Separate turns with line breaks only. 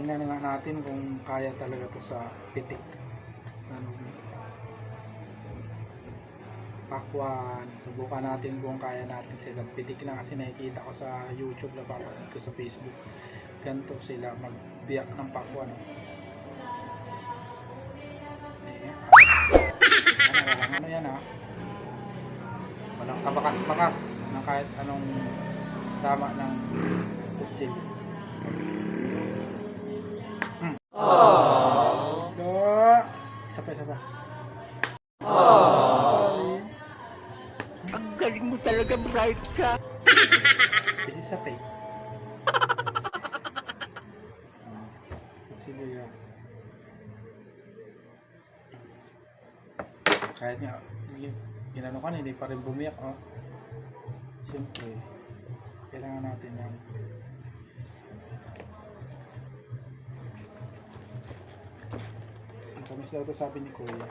Tingnan nga natin kung kaya talaga to sa pitik. Ano, pakwan. Subukan natin kung kaya natin sa isang pitik na, kasi nakikita ko sa YouTube, napapanood ko sa Facebook. Ganito sila magbiyak ng pakwan. Walang ano yan ha. Walang kabakas-bakas na kahit anong tama ng kutsil. Isa pa.
Ang galing mo talaga, bright ka.
This is a fake. Sige yan. Kahit nga ginano ka na, hindi pa rin bumiyak, oh. Siyempre kailangan natin yan. Ang tamis daw ito, sabi ni Kuya.